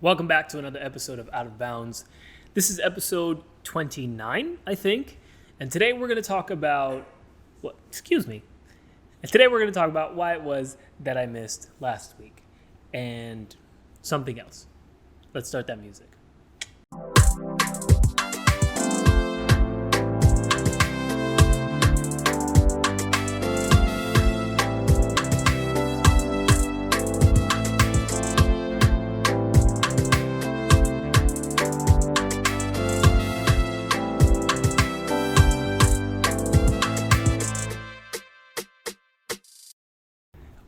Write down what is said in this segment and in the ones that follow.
Welcome back to another episode of Out of Bounds. This is episode 29, I think. And today we're going to talk about, Today we're going to talk about why it was that I missed last week and something else. Let's start that music.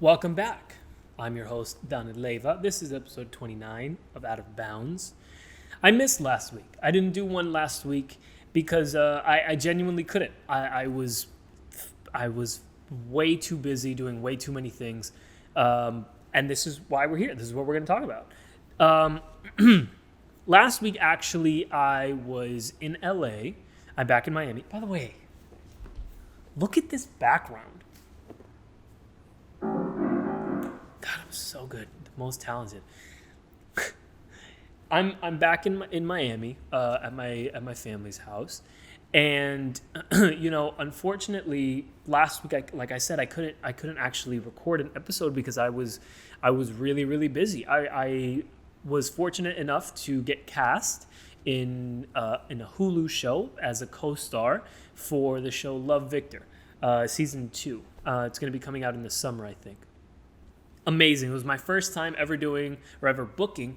Welcome back. I'm your host, Danell Leyva. This is episode 29 of Out of Bounds. I missed last week. I didn't do one last week because I genuinely couldn't. I was way too busy doing way too many things. And this is why we're here. This is what we're going to talk about. Last week, actually, I was in LA. I'm back in Miami. By the way, look at this background. God, I'm so good. The most talented. I'm back in Miami at my family's house, and unfortunately, last week, like I said, I couldn't actually record an episode because I was really, really busy. I was fortunate enough to get cast in a HULU show as a co-star for the show Love Victor, season 2. It's going to be coming out in the summer, I think. Amazing. It was my first time ever booking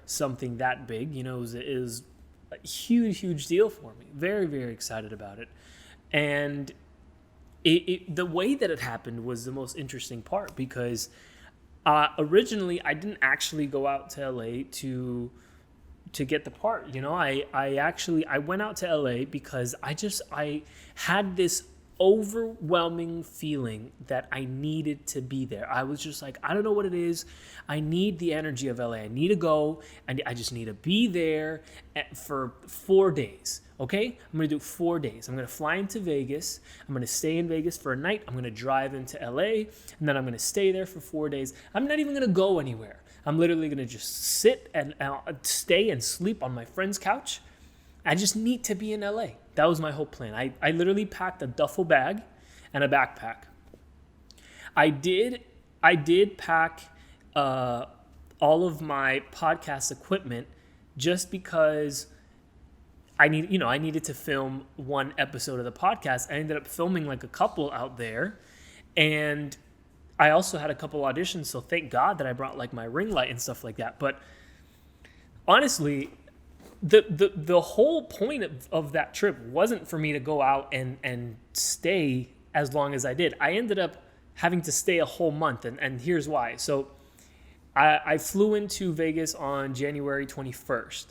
something that big. It was a huge deal for me. Very, very excited about it. And the way that it happened was the most interesting part because originally I didn't actually go out to LA to get the part. I went out to LA because I had this overwhelming feeling that I needed to be there. I was just like, I don't know what it is. I need the energy of LA. I need to go, and I just need to be there for 4 days. Okay? I'm going to do 4 days. I'm going to fly into Vegas. I'm going to stay in Vegas for a night. I'm going to drive into LA, and then I'm going to stay there for 4 days. I'm not even going to go anywhere. I'm literally going to just sit and stay and sleep on my friend's couch. I just need to be in LA. That was my whole plan. I literally packed a duffel bag and a backpack. I did pack all of my podcast equipment just because I needed to film one episode of the podcast. I ended up filming like a couple out there, and I also had a couple auditions. So thank God that I brought like my ring light and stuff like that. But honestly, the whole point of that trip wasn't for me to go out and stay as long as I did. I ended up having to stay a whole month, and here's why. So I flew into Vegas on January 21st,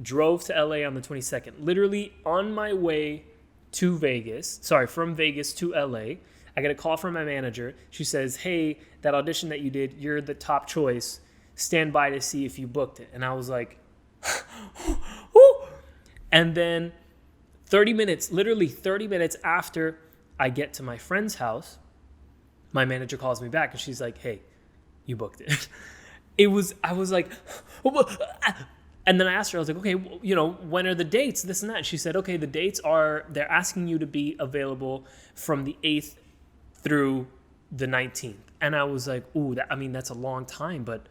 drove to LA on the 22nd. Literally on my way to from Vegas to LA, I get a call from my manager. She says, "Hey, that audition that you did, you're the top choice. Stand by to see if you booked it." And I was like, and then 30 minutes after I get to my friend's house, my manager calls me back and she's like, "Hey, you booked it." I was like, and then I asked her, I was like, "Okay, when are the dates, this and that?" And she said, "Okay, the dates they're asking you to be available from the 8th through the 19th. And I was like, "Ooh, that's a long time, but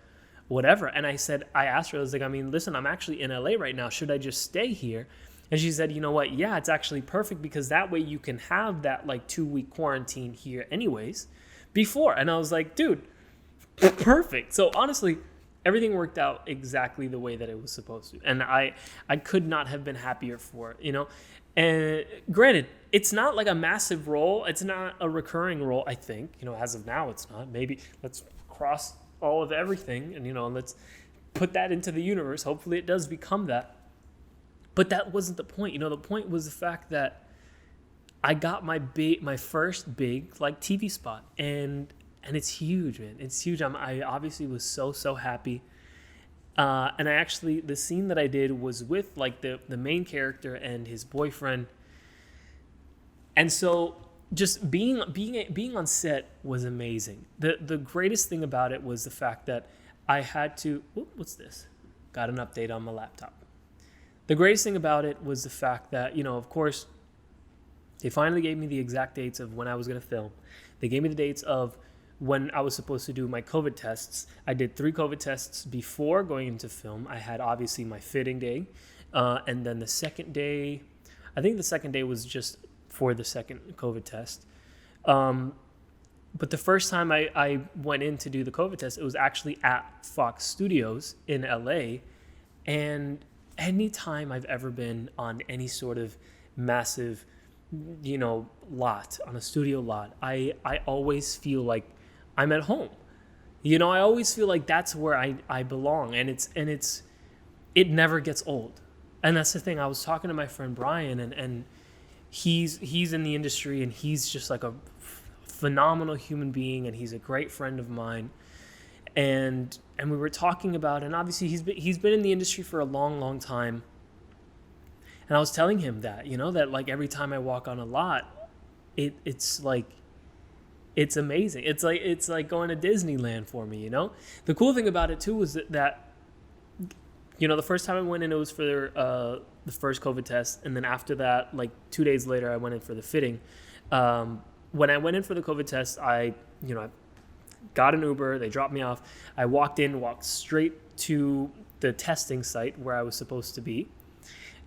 whatever." And I asked her, I was like, "Listen, I'm actually in LA right now. Should I just stay here?" And she said, "You know what? Yeah, it's actually perfect because that way you can have that like 2-week quarantine here anyways before." And I was like, "Dude, perfect." So honestly, everything worked out exactly the way that it was supposed to. And I could not have been happier for it, And granted, it's not like a massive role. It's not a recurring role, I think. As of now, it's not. Maybe let's cross all of everything and let's put that into the universe. Hopefully it does become that. But that wasn't the point. The point was the fact that I got my first big like TV spot, and it's huge, man. It's huge. I obviously was so happy. And I actually, the scene that I did was with like the main character and his boyfriend. And so just being on set was amazing. The greatest thing about it was the fact that I had to, what's this? got an update on my laptop. The greatest thing about it was the fact that, of course, they finally gave me the exact dates of when I was going to film. They gave me the dates of when I was supposed to do my COVID tests. I did 3 COVID tests before going into film. I had obviously my fitting day. And then the second day, I think the second day was just for the second COVID test. But the first time I went in to do the COVID test, it was actually at Fox Studios in LA. And anytime I've ever been on any sort of massive, lot, on a studio lot, I always feel like I'm at home. I always feel like that's where I belong. And it never gets old. And that's the thing. I was talking to my friend Brian, and he's in the industry, and he's just like a phenomenal human being, and he's a great friend of mine. And we were talking about, and obviously he's been in the industry for a long, long time. And I was telling him that, that like every time I walk on a lot, it's like, it's amazing. It's like going to Disneyland for me, The cool thing about it too was that the first time I went in, it was for the first COVID test. And then after that, like 2 days later, I went in for the fitting. When I went in for the COVID test, I got an Uber. They dropped me off. I walked straight to the testing site where I was supposed to be.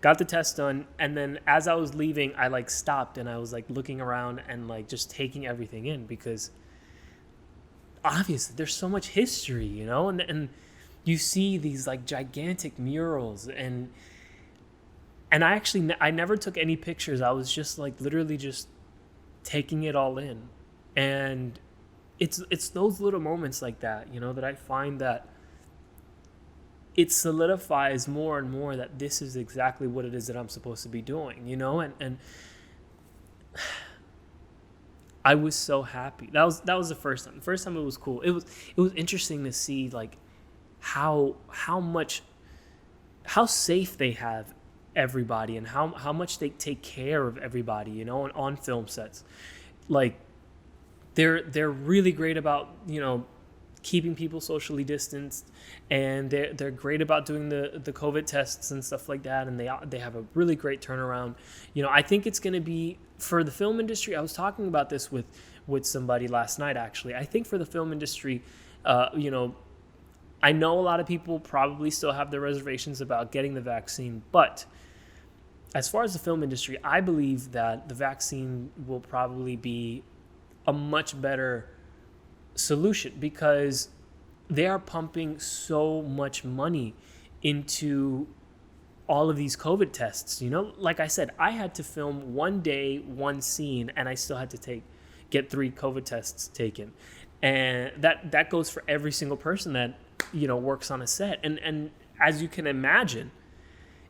Got the test done. And then as I was leaving, I like stopped and I was like looking around and like just taking everything in, because obviously there's so much history, and you see these like gigantic murals, and I never took any pictures. I was just like literally just taking it all in. And it's those little moments like that, that I find that it solidifies more and more that this is exactly what it is that I'm supposed to be doing, and I was so happy. That was the first time. The first time it was cool. It was interesting to see like how safe they have everybody, and how much they take care of everybody, on film sets. Like they're really great about, keeping people socially distanced, and they're great about doing the COVID tests and stuff like that, and they have a really great turnaround. I think it's going to be, for the film industry, I was talking about this with somebody last night actually. I think for the film industry, I know a lot of people probably still have their reservations about getting the vaccine, but as far as the film industry, I believe that the vaccine will probably be a much better solution, because they are pumping so much money into all of these COVID tests. Like I said, I had to film one day, one scene, and I still had to get 3 COVID tests taken. And that goes for every single person that, works on a set. And as you can imagine,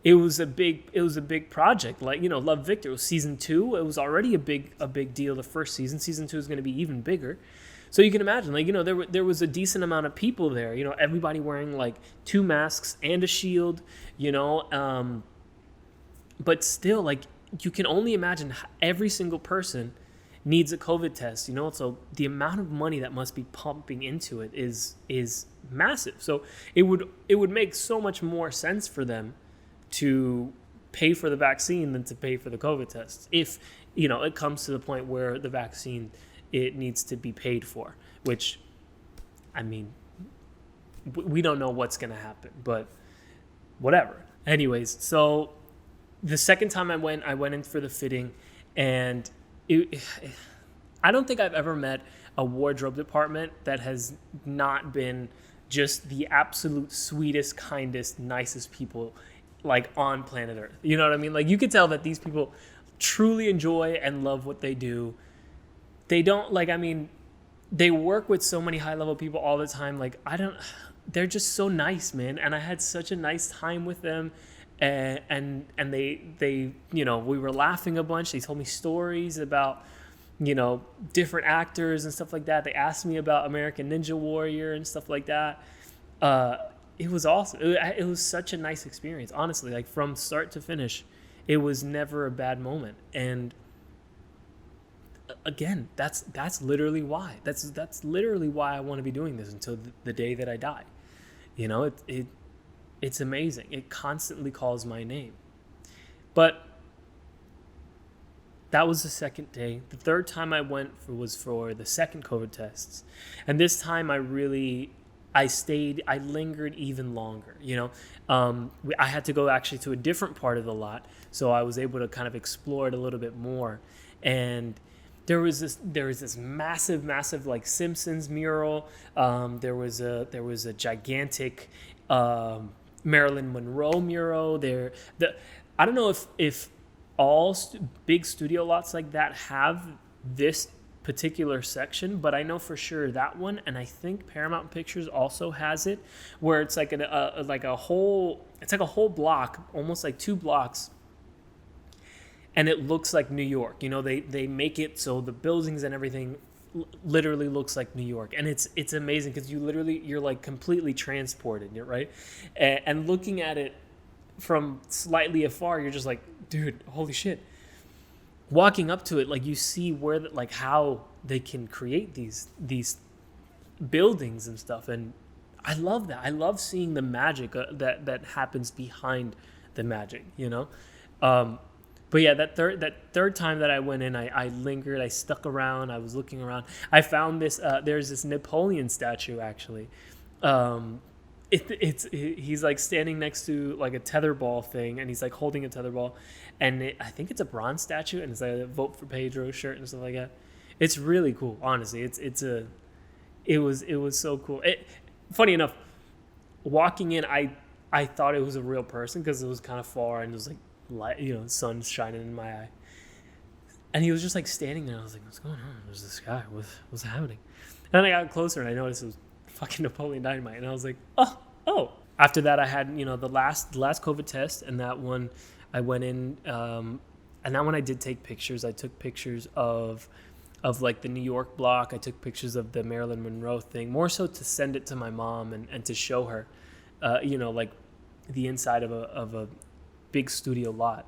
it was a big project. Like, Love Victor was season 2. It was already a big deal the first season. Season 2 is going to be even bigger. So you can imagine, like, there was a decent amount of people there, everybody wearing like 2 masks and a shield, but still, like, you can only imagine every single person needs a COVID test, so the amount of money that must be pumping into it is massive. So it would make so much more sense for them to pay for the vaccine than to pay for the COVID tests, if it comes to the point where the vaccine, it needs to be paid for, which, I mean, we don't know what's going to happen, but whatever. Anyways, so the second time I went in for the fitting, and I don't think I've ever met a wardrobe department that has not been just the absolute sweetest, kindest, nicest people like on planet Earth. You know what I mean? Like, you could tell that these people truly enjoy and love what they do. They don't, like, I mean, they work with so many high-level people all the time. Like, they're just so nice, man. And I had such a nice time with them. And they we were laughing a bunch. They told me stories about, different actors and stuff like that. They asked me about American Ninja Warrior and stuff like that. It was awesome. It was such a nice experience, honestly. Like, from start to finish, it was never a bad moment. And again, that's literally why. That's literally why I want to be doing this until the day that I die. it's amazing. It constantly calls my name. But that was the second day. The third time I went was for the second COVID tests. And this time I lingered even longer, I had to go actually to a different part of the lot. So I was able to kind of explore it a little bit more. And there was this massive like Simpsons mural. There was a gigantic Marilyn Monroe mural there. I don't know if all big studio lots like that have this particular section, but I know for sure that one, and I think Paramount Pictures also has it, where it's like a whole block, almost like 2 blocks, and it looks like New York. They make it so the buildings and everything literally looks like New York, and it's amazing because you're like completely transported, right? And looking at it from slightly afar, you're just like, dude, holy shit. Walking up to it, like you see where how they can create these buildings and stuff, and I love that. I love seeing the magic that happens behind the magic, But yeah, that third time that I went in, I lingered, I stuck around, I was looking around. I found this. There's this Napoleon statue actually. He's like standing next to like a tetherball thing, and he's like holding a tetherball, and I think it's a bronze statue, and it's like a Vote for Pedro shirt and stuff like that. It's really cool, honestly. It was so cool. Funny enough, walking in, I thought it was a real person because it was kind of far and it was like light, sun shining in my eye, and he was just like standing there. I was like, what's going on? There's this guy. What's happening? And then I got closer and I noticed it was fucking Napoleon Dynamite, and I was like, oh. After that, I had the last COVID test, and that one I went in, and that one I did take pictures. I took pictures of like the New York block. I took pictures of the Marilyn Monroe thing, more so to send it to my mom and to show her, like the inside of a big studio lot.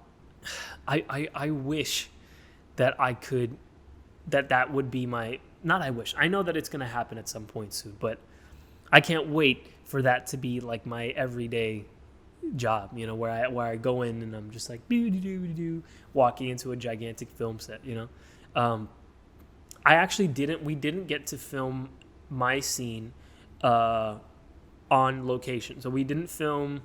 I wish that I could, that would be my, not I wish, I know that it's going to happen at some point soon, but I can't wait for that to be like my everyday job, where I go in and I'm just like walking into a gigantic film set, we didn't get to film my scene on location. So we didn't film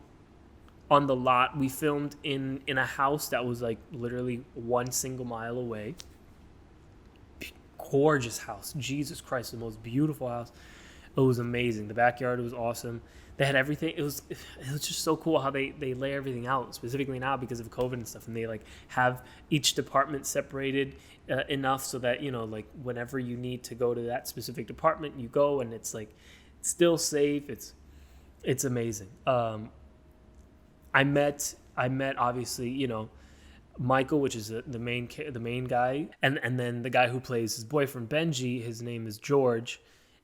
on the lot. We filmed in a house that was like literally 1 single mile away. Gorgeous house. Jesus Christ, the most beautiful house. It was amazing. The backyard was awesome. They had everything. It was just so cool how they lay everything out, specifically now because of COVID and stuff. And they like have each department separated enough so that, like whenever you need to go to that specific department, you go, and it's like still safe. It's amazing. I met obviously, Michael, which is the main guy, and then the guy who plays his boyfriend Benji. His name is George.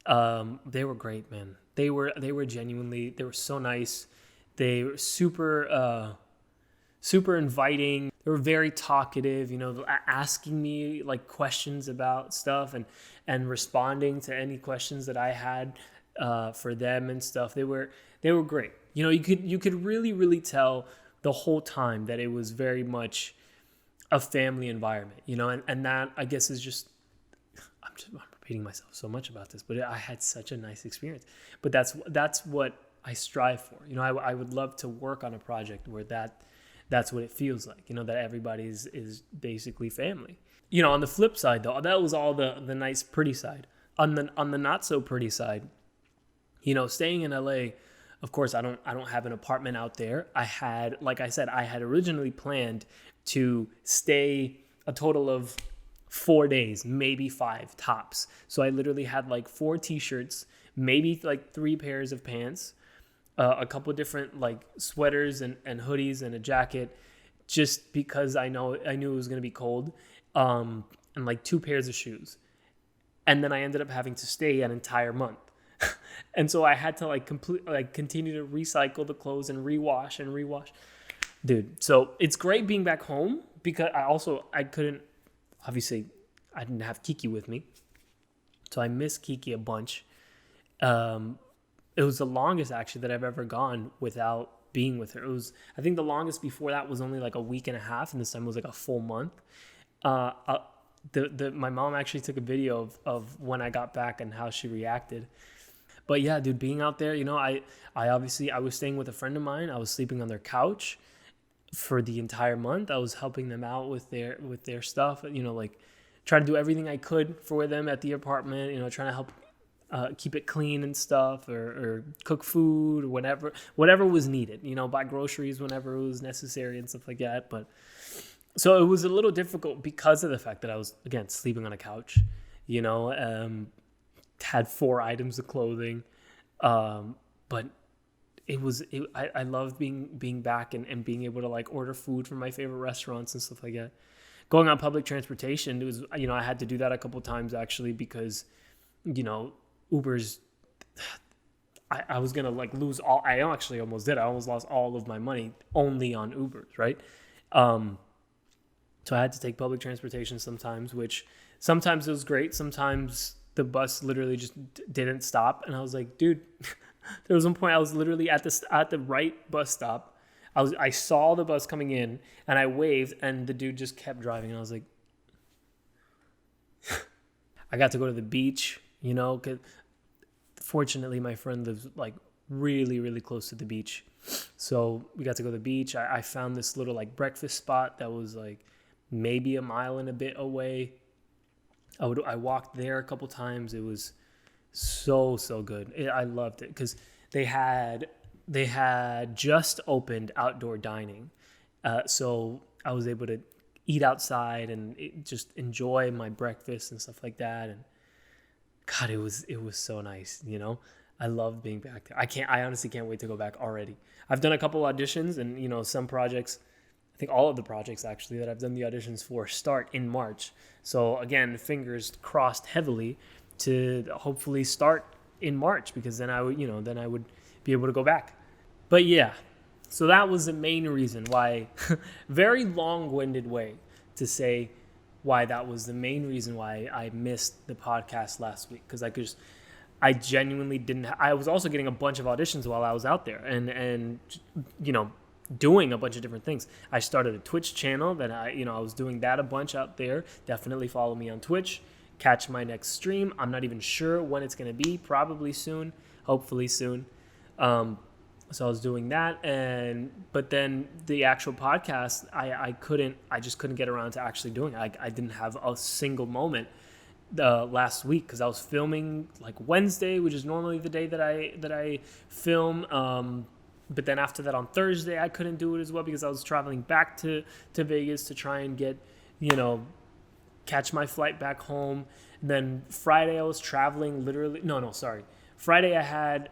They were great, man. They were so nice. They were super inviting. They were very talkative, asking me like questions about stuff and responding to any questions that I had for them and stuff. They were great. You could really, really tell the whole time that it was very much a family environment, and that I guess is just, I'm repeating myself so much about this, but I had such a nice experience. But that's what I strive for. I would love to work on a project where that's what it feels like, that everybody is basically family. On the flip side though, that was all the nice, pretty side. On the not so pretty side, staying in LA, of course, I don't have an apartment out there. Like I said, I had originally planned to stay a total of 4 days, maybe 5 tops. So I literally had like 4 t-shirts, maybe like 3 pairs of pants, a couple different like sweaters and hoodies and a jacket, just because I knew it was going to be cold, and like 2 pairs of shoes. And then I ended up having to stay an entire month. And so I had to continue to recycle the clothes and rewash. Dude, so it's great being back home because I didn't have Kiki with me. So I miss Kiki a bunch. It was the longest actually that I've ever gone without being with her. It was, I think the longest before that was only like a week and a half, and this time was like a full month. My mom actually took a video of when I got back and how she reacted. But yeah, dude, being out there, I obviously, I was staying with a friend of mine. I was sleeping on their couch for the entire month. I was helping them out with their stuff, like trying to do everything I could for them at the apartment, trying to help keep it clean and stuff, or cook food, or whatever was needed, buy groceries whenever it was necessary and stuff like that. But so it was a little difficult because of the fact that I was, again, sleeping on a couch, had 4 items of clothing. But I loved being back and being able to like order food from my favorite restaurants and stuff like that. Going on public transportation, it was, I had to do that a couple times actually, because, Uber's, I was going to like lose all, I actually almost did. I almost lost all of my money only on Ubers, right? So I had to take public transportation sometimes, which sometimes it was great. Sometimes the bus literally just didn't stop. And I was like, dude, there was one point I was literally at the right bus stop. I saw the bus coming in and I waved and the dude just kept driving. And I was like, I got to go to the beach, 'cause fortunately my friend lives like really, really close to the beach. So we got to go to the beach. I found this little like breakfast spot that was like maybe a mile and a bit away. I walked there a couple times. It was so good. I loved it because they had just opened outdoor dining, so I was able to eat outside and just enjoy my breakfast and stuff like that. And God, it was so nice. I loved being back there. I honestly can't wait to go back already. I've done a couple auditions, and some projects, I think all of the projects actually that I've done the auditions for start in March. So again, fingers crossed heavily to hopefully start in March, because then I would be able to go back. But yeah, so that was the main reason why, very long-winded way to say why that was the main reason why I missed the podcast last week, because I genuinely didn't. I was also getting a bunch of auditions while I was out there, and doing a bunch of different things. I started a Twitch channel that I was doing that a bunch out there. Definitely follow me on Twitch. Catch my next stream. I'm not even sure when it's going to be. Probably soon. Hopefully soon. So I was doing that, but then the actual podcast, I just couldn't get around to actually doing it. I didn't have a single moment last week because I was filming like Wednesday, which is normally the day that I film. But then after that on Thursday, I couldn't do it as well because I was traveling back to Vegas to try and get, catch my flight back home. And then Friday I was traveling Friday I had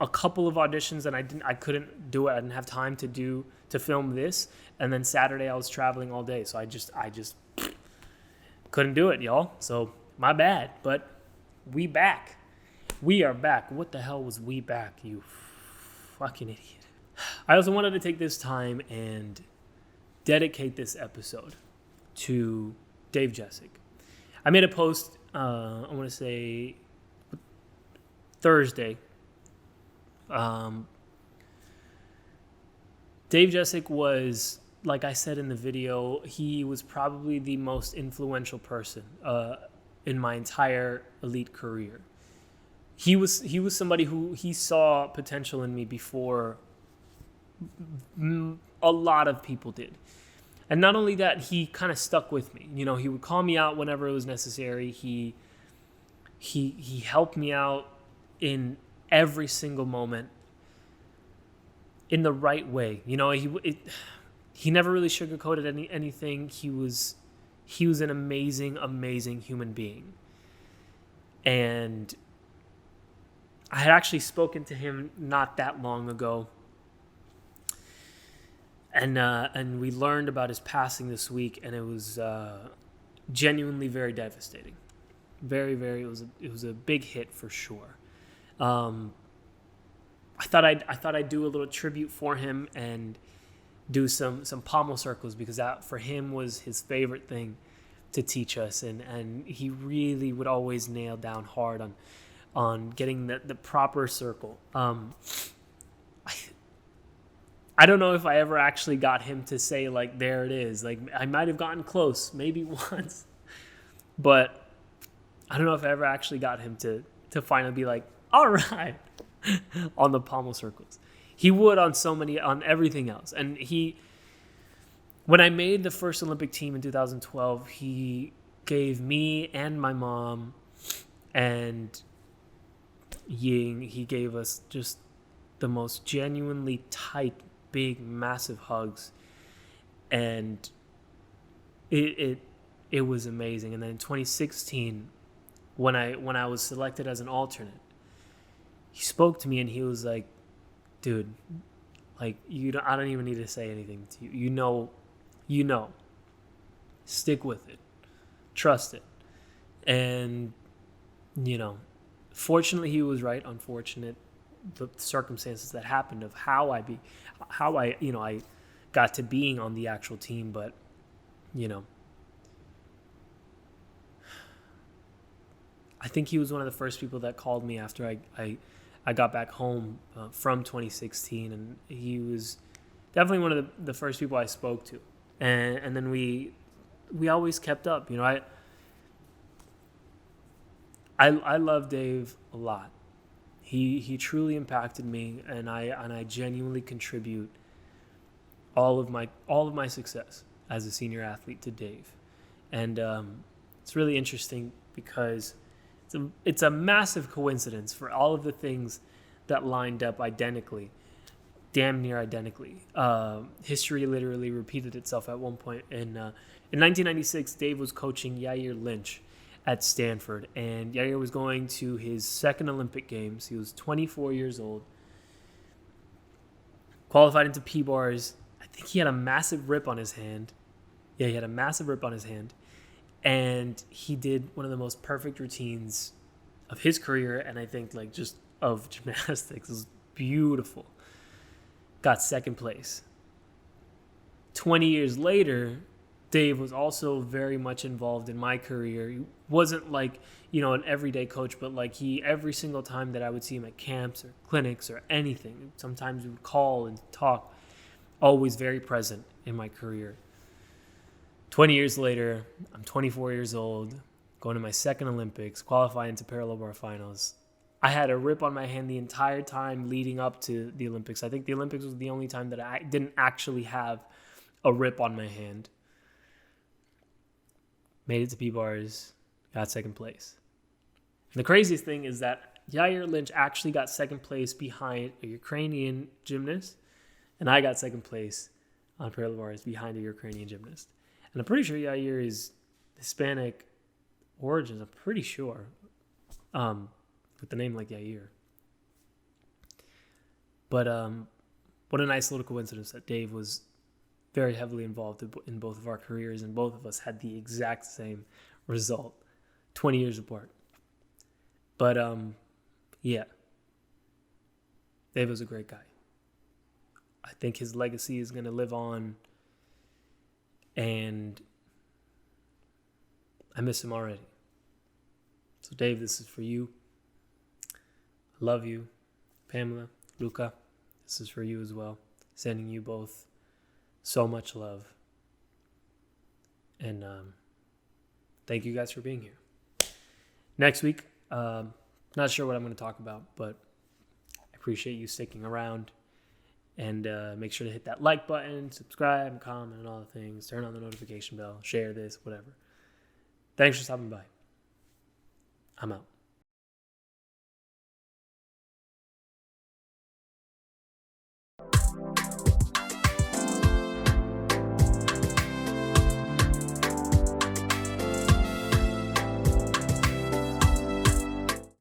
a couple of auditions and I couldn't do it. I didn't have time to film this. And then Saturday I was traveling all day. So I just couldn't do it, y'all. So my bad, but we back. We are back. What the hell was we back, you fucking idiot? I also wanted to take this time and dedicate this episode to Dave Jessick. I made a post, I want to say Thursday. Dave Jessick was, like I said in the video, he was probably the most influential person in my entire elite career. He was somebody who he saw potential in me before a lot of people did. And not only that, he kind of stuck with me. He would call me out whenever it was necessary. He helped me out in every single moment in the right way. He never really sugarcoated anything. He was an amazing human being. And I had actually spoken to him not that long ago. And we learned about his passing this week, and it was genuinely very devastating. Very, very. It was a big hit for sure. I thought I'd do a little tribute for him and do some pommel circles, because that for him was his favorite thing to teach us, and he really would always nail down hard on getting the proper circle. I don't know if I ever actually got him to say, like, there it is. Like, I might have gotten close, maybe once. But I don't know if I ever actually got him to finally be like, all right, on the pommel circles. He would on everything else. And when I made the first Olympic team in 2012, he gave me and my mom and Ying, he gave us just the most genuinely tight, big, massive hugs. And it was amazing. And then in 2016, when I was selected as an alternate, he spoke to me and he was like, dude, like, I don't even need to say anything to you. You know, stick with it, trust it. And, fortunately he was right. Unfortunate, the circumstances that happened of how I got to being on the actual team. But, I think he was one of the first people that called me after I got back home from 2016, and he was definitely one of the first people I spoke to. And then we always kept up. I love Dave a lot. He truly impacted me, and I genuinely contribute all of my success as a senior athlete to Dave. And it's really interesting because it's a massive coincidence for all of the things that lined up identically, damn near identically. History literally repeated itself at one point. In 1996, Dave was coaching Yair Lynch at Stanford, and Yair was going to his second Olympic Games. He was 24 years old, qualified into P-bars. I think he had a massive rip on his hand. Yeah, he had a massive rip on his hand. And he did one of the most perfect routines of his career, and I think like just of gymnastics. It was beautiful. Got second place. 20 years later, Dave was also very much involved in my career. He wasn't like, an everyday coach, but like every single time that I would see him at camps or clinics or anything, sometimes we would call and talk, always very present in my career. 20 years later, I'm 24 years old, going to my second Olympics, qualifying into parallel bar finals. I had a rip on my hand the entire time leading up to the Olympics. I think the Olympics was the only time that I didn't actually have a rip on my hand. Made it to P-bars, got second place. And the craziest thing is that Yair Lynch actually got second place behind a Ukrainian gymnast, and I got second place on parallel bars behind a Ukrainian gymnast. And I'm pretty sure Yair is Hispanic origins. I'm pretty sure. With the name like Yair. But what a nice little coincidence that Dave was very heavily involved in both of our careers, and both of us had the exact same result, 20 years apart. But yeah, Dave was a great guy. I think his legacy is going to live on, and I miss him already. So Dave, this is for you. I love you. Pamela, Luca, this is for you as well. Sending you both so much love. And thank you guys for being here. Next week, not sure what I'm going to talk about, but I appreciate you sticking around. And make sure to hit that like button, subscribe, comment, and all the things. Turn on the notification bell, share this, whatever. Thanks for stopping by. I'm out.